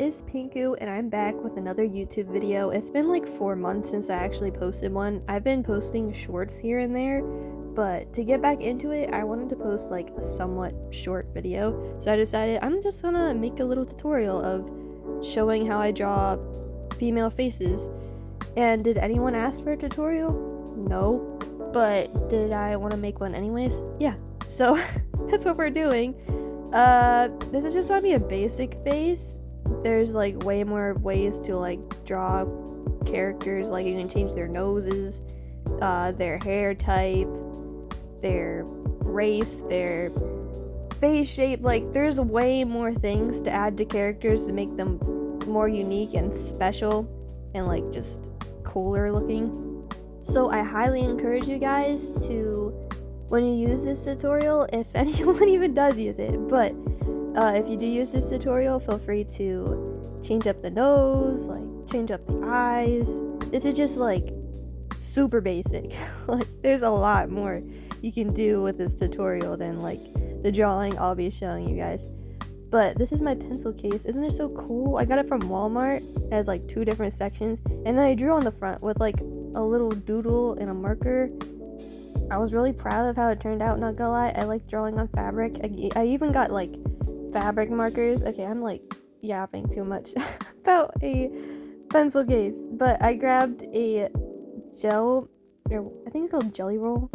it's Pinku and I'm back with another YouTube video. It's been like 4 months since I actually posted one. I've been posting shorts here and there, but to get back into it, I wanted to post like a somewhat short video. So I decided I'm just gonna make a little tutorial of showing how I draw female faces. And did anyone ask for a tutorial? No. But did I want to make one anyways? Yeah. So that's what we're doing. This is just gonna be a basic face. There's like way more ways to like draw characters. Like you can change their noses, their hair type, their race, their face shape. Like there's way more things to add to characters to make them more unique and special and like just cooler looking. So I highly encourage you guys to, when you use this tutorial, if anyone even does use it, but if you do use this tutorial, feel free to change up the nose, like change up the eyes. This is just like super basic. Like there's a lot more you can do with this tutorial than like the drawing I'll be showing you guys. But this is my pencil case. Isn't it so cool? I got it from Walmart. It has like 2 different sections, and then I drew on the front with like a little doodle and a marker. I was really proud of how it turned out, not gonna lie. I like drawing on fabric. I even got like fabric markers. Okay, I'm like yapping too much about a pencil case. But I grabbed a gel, or I think it's called Jelly Roll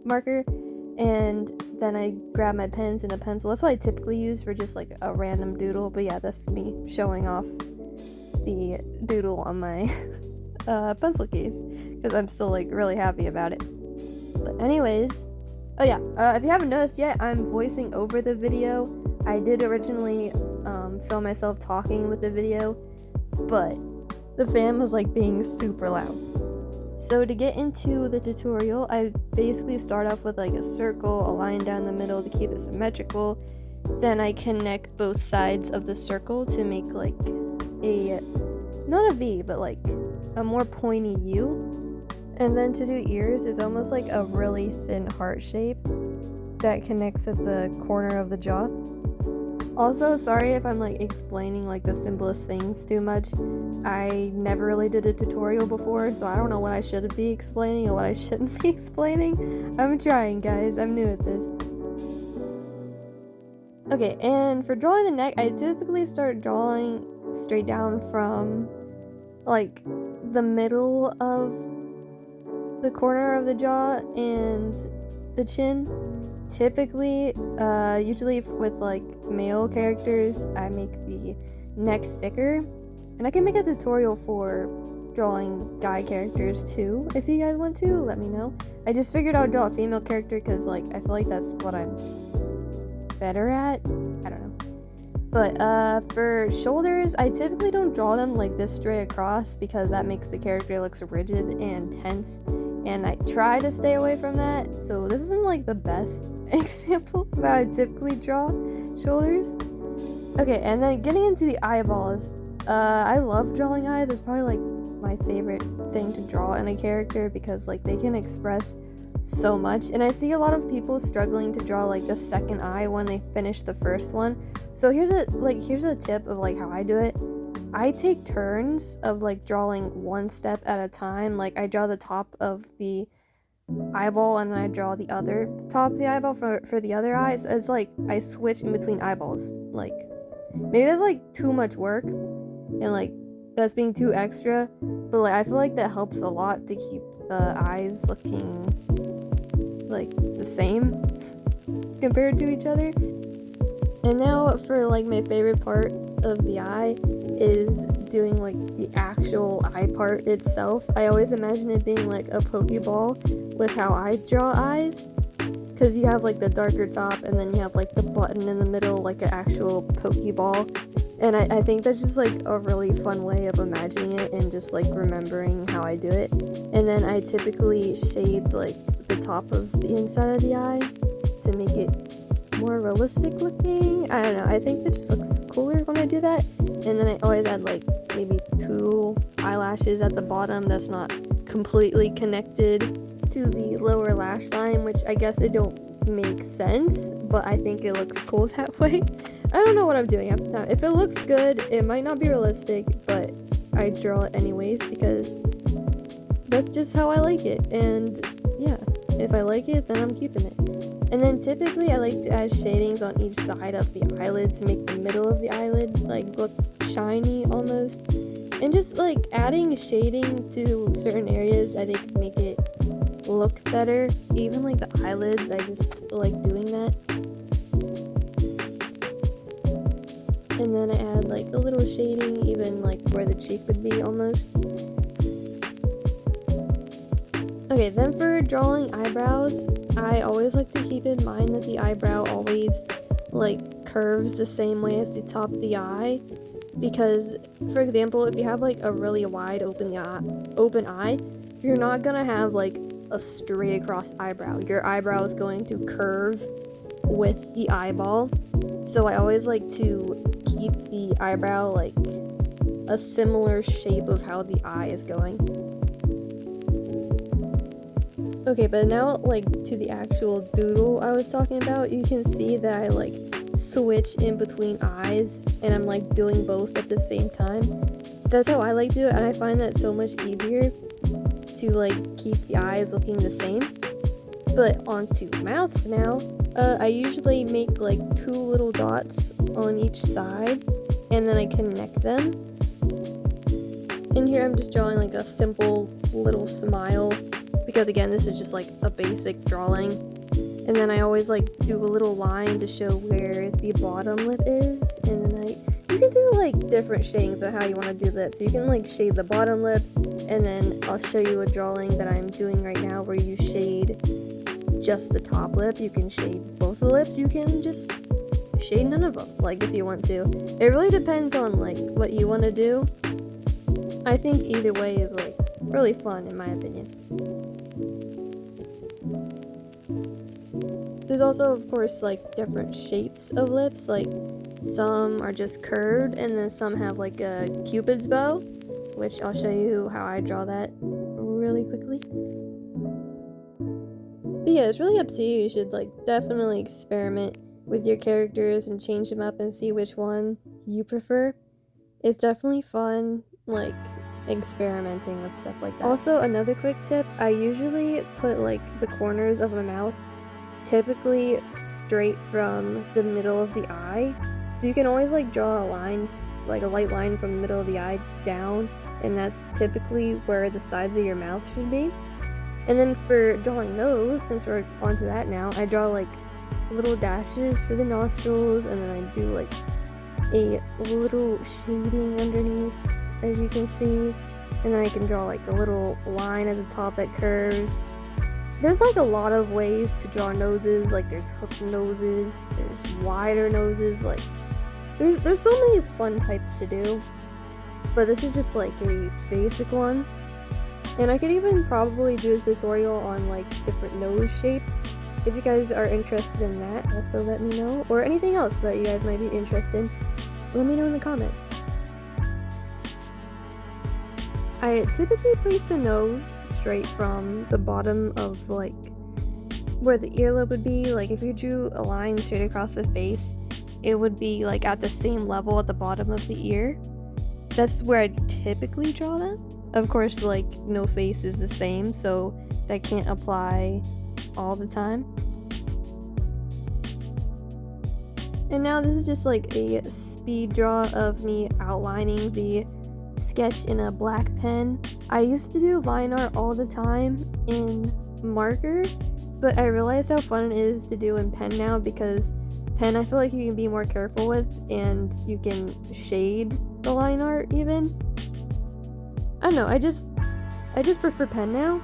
marker, and then I grabbed my pens and a pencil. That's what I typically use for just like a random doodle. But yeah, that's me showing off the doodle on my pencil case because I'm still like really happy about it. But anyways, oh yeah, if you haven't noticed yet, I'm voicing over the video. I did originally film myself talking with the video, but the fan was like being super loud. So to get into the tutorial, I basically start off with like a circle, a line down the middle to keep it symmetrical. Then I connect both sides of the circle to make like a, not a V, but like a more pointy U. And then to do ears is almost like a really thin heart shape that connects at the corner of the jaw. Also, sorry if I'm like explaining like the simplest things too much. I never really did a tutorial before, so I don't know what I should be explaining or what I shouldn't be explaining. I'm trying, guys. I'm new at this. Okay, and for drawing the neck, I typically start drawing straight down from like the middle of the corner of the jaw and the chin. Typically, usually with like male characters, I make the neck thicker, and I can make a tutorial for drawing guy characters too. If you guys want to, let me know. I just figured I would draw a female character because like I feel like that's what I'm better at. I don't know. But for shoulders, I typically don't draw them like this straight across because that makes the character look so rigid and tense, and I try to stay away from that. So this isn't like the best example of how I typically draw shoulders. Okay, and then getting into the eyeballs. I love drawing eyes. It's probably like my favorite thing to draw in a character because like they can express so much, and I see a lot of people struggling to draw like the second eye when they finish the first one. So here's a tip of like how I do it. I take turns of like drawing one step at a time. Like I draw the top of the eyeball and then I draw the other top of the eyeball for the other eye. So it's like I switch in between eyeballs. Like maybe that's like too much work and like that's being too extra, but like I feel like that helps a lot to keep the eyes looking like the same compared to each other. And now for like my favorite part of the eye is doing like the actual eye part itself. I always imagine it being like a Pokeball with how I draw eyes, because you have like the darker top and then you have like the button in the middle like an actual Pokeball. And I think that's just like a really fun way of imagining it and just like remembering how I do it. And then I typically shade like the top of the inside of the eye to make it more realistic looking. I don't know, I think it just looks cooler when I do that. And then I always add like maybe 2 eyelashes at the bottom that's not completely connected to the lower lash line, which I guess it don't make sense, but I think it looks cool that way. I don't know what I'm doing half the time. If it looks good, it might not be realistic, but I draw it anyways because that's just how I like it. And yeah, if I like it, then I'm keeping it. And then typically I like to add shadings on each side of the eyelid to make the middle of the eyelid like look shiny almost. And just like adding shading to certain areas I think make it look better. Even like the eyelids, I just like doing that. And then I add like a little shading even like where the cheek would be almost. Okay, then for drawing eyebrows, I always like to keep in mind that the eyebrow always like curves the same way as the top of the eye, because for example, if you have like a really wide open eye, you're not gonna have like a straight across eyebrow. Your eyebrow is going to curve with the eyeball. So I always like to keep the eyebrow like a similar shape of how the eye is going. Okay, but now like to the actual doodle I was talking about, you can see that I like switch in between eyes and I'm like doing both at the same time. That's how I like to do it, and I find that so much easier to like keep the eyes looking the same. But onto mouths now. I usually make like 2 little dots on each side and then I connect them. In here I'm just drawing like a simple little smile because again this is just like a basic drawing. And then I always like do a little line to show where the bottom lip is, and then you can do like different shadings of how you want to do that. So you can like shade the bottom lip, and then I'll show you a drawing that I'm doing right now where you shade just the top lip. You can shade both the lips, you can just shade none of them, like if you want to. It really depends on like what you want to do. I think either way is like really fun in my opinion. There's also of course like different shapes of lips, like some are just curved and then some have like a cupid's bow, which I'll show you how I draw that really quickly. But yeah, it's really up to you. You should like definitely experiment with your characters and change them up and see which one you prefer. It's definitely fun, like experimenting with stuff like that. Also, another quick tip, I usually put like the corners of my mouth typically straight from the middle of the eye, so you can always like draw a line, like a light line from the middle of the eye down, and that's typically where the sides of your mouth should be. And then for drawing nose, since we're onto that now, I draw like little dashes for the nostrils, and then I do like a little shading underneath, as you can see, and then I can draw like a little line at the top that curves. There's like a lot of ways to draw noses, like there's hooked noses, there's wider noses, like there's so many fun types to do, but this is just like a basic one. And I could even probably do a tutorial on like different nose shapes. If you guys are interested in that, also let me know, or anything else that you guys might be interested in, let me know in the comments. I typically place the nose straight from the bottom of like where the earlobe would be. Like if you drew a line straight across the face, it would be like at the same level at the bottom of the ear. That's where I typically draw them. Of course, like no face is the same, so that can't apply all the time. And now this is just like a speed draw of me outlining the sketch in a black pen. I used to do line art all the time in marker, but I realized how fun it is to do in pen now, because pen I feel like you can be more careful with and you can shade the line art even. I don't know, I just prefer pen now.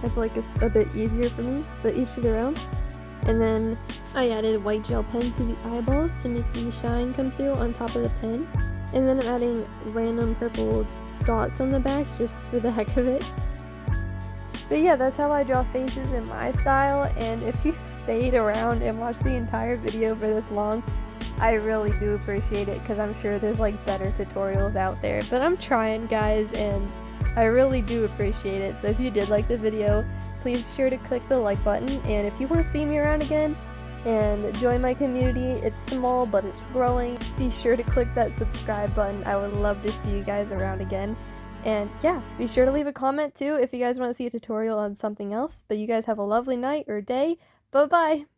I feel like it's a bit easier for me, but each to their own. And then I added white gel pen to the eyeballs to make the shine come through on top of the pen. And then I'm adding random purple dots on the back just for the heck of it. But yeah, that's how I draw faces in my style, and if you stayed around and watched the entire video for this long, I really do appreciate it, because I'm sure there's like better tutorials out there. But I'm trying, guys, and I really do appreciate it. So if you did like the video, please be sure to click the like button, and if you want to see me around again and join my community. It's small, but it's growing. Be sure to click that subscribe button. I would love to see you guys around again. And yeah, be sure to leave a comment too if you guys want to see a tutorial on something else. But you guys have a lovely night or day. Bye-bye!